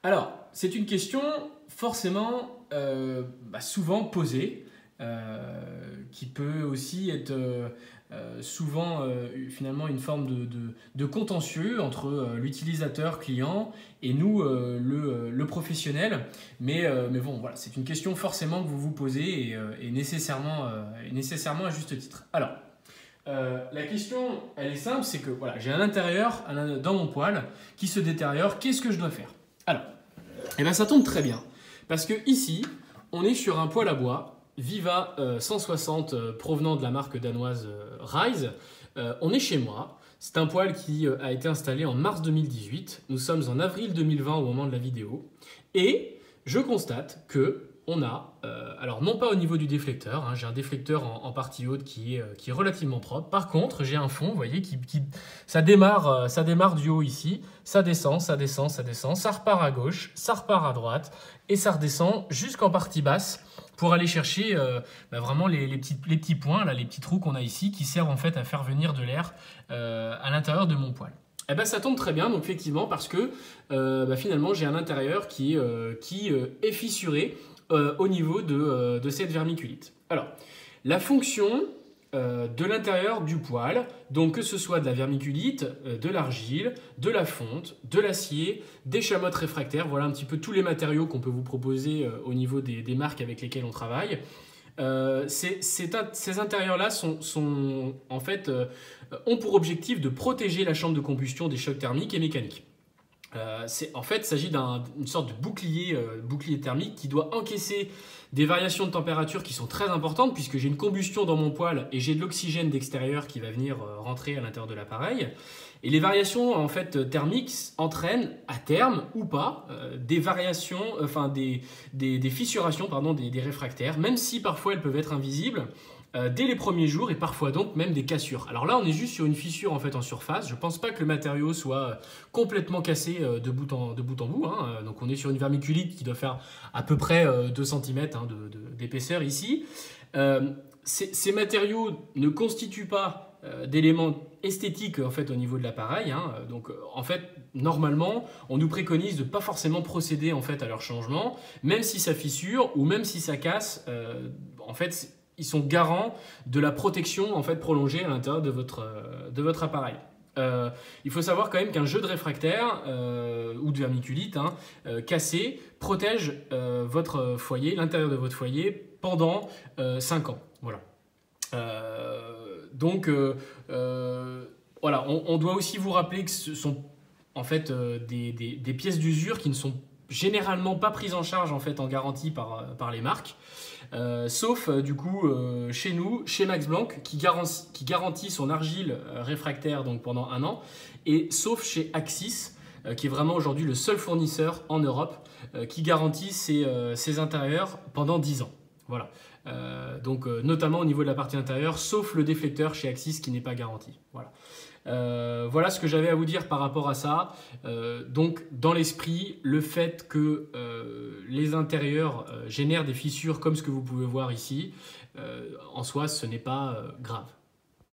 Alors, c'est une question forcément souvent posée, qui peut aussi être souvent finalement une forme de contentieux entre l'utilisateur client et nous, le professionnel. Mais bon, voilà, c'est une question forcément que vous vous posez et nécessairement à juste titre. Alors, la question, elle est simple, c'est que voilà, j'ai un intérieur dans mon poêle qui se détériore. Qu'est-ce que je dois faire? Alors, eh bien, ça tombe très bien. Parce que ici, on est sur un poêle à bois Viva 160 provenant de la marque danoise Rise. On est chez moi. C'est un poêle qui a été installé en mars 2018. Nous sommes en avril 2020 au moment de la vidéo. Et je constate que on a, alors non pas au niveau du déflecteur, hein, j'ai un déflecteur en partie haute qui est relativement propre. Par contre, j'ai un fond, vous voyez, ça démarre du haut ici, ça descend, ça descend, ça descend, ça repart à gauche, ça repart à droite, et ça redescend jusqu'en partie basse pour aller chercher vraiment les petits points, là, les petits trous qu'on a ici, qui servent en fait à faire venir de l'air à l'intérieur de mon poêle. Eh ben, ça tombe très bien, donc effectivement, parce que finalement, j'ai un intérieur qui est fissuré au niveau de cette vermiculite. Alors, la fonction de l'intérieur du poêle, donc que ce soit de la vermiculite, de l'argile, de la fonte, de l'acier, des chamottes réfractaires, voilà un petit peu tous les matériaux qu'on peut vous proposer au niveau des marques avec lesquelles on travaille. Ces intérieurs-là en fait, ont pour objectif de protéger la chambre de combustion des chocs thermiques et mécaniques. En fait, il s'agit d'une sorte de bouclier thermique qui doit encaisser des variations de température qui sont très importantes puisque j'ai une combustion dans mon poêle et j'ai de l'oxygène d'extérieur qui va venir rentrer à l'intérieur de l'appareil. Et les variations en fait thermiques entraînent à terme ou pas des variations, enfin des fissurations des réfractaires, même si parfois elles peuvent être invisibles. Dès les premiers jours et parfois donc même des cassures. Alors là, on est juste sur une fissure en fait en surface. Je ne pense pas que le matériau soit complètement cassé de bout en bout. Hein. Donc on est sur une vermiculite qui doit faire à peu près 2 cm d'épaisseur ici. Ces matériaux ne constituent pas d'éléments esthétiques en fait au niveau de l'appareil. Hein. Donc en fait, normalement, on nous préconise de ne pas forcément procéder en fait à leur changement, même si ça fissure ou même si ça casse. En fait, ils sont garants de la protection en fait, prolongée à l'intérieur de votre appareil. Il faut savoir quand même qu'un jeu de réfractaire ou de vermiculite cassé protège votre foyer, l'intérieur de votre foyer pendant 5 ans. Voilà. Voilà, on doit aussi vous rappeler que ce sont en fait des pièces d'usure qui ne sont généralement pas prises en charge en fait en garantie par les marques. Sauf du coup chez nous, chez Max Blanc, qui garantit son argile réfractaire donc pendant 1 an, et sauf chez Axis, qui est vraiment aujourd'hui le seul fournisseur en Europe qui garantit ses intérieurs pendant 10 ans. Voilà. Donc notamment au niveau de la partie intérieure, sauf le déflecteur chez Axis qui n'est pas garanti. Voilà. Voilà ce que j'avais à vous dire par rapport à ça. Donc dans l'esprit, le fait que les intérieurs génèrent des fissures comme ce que vous pouvez voir ici, en soi ce n'est pas grave.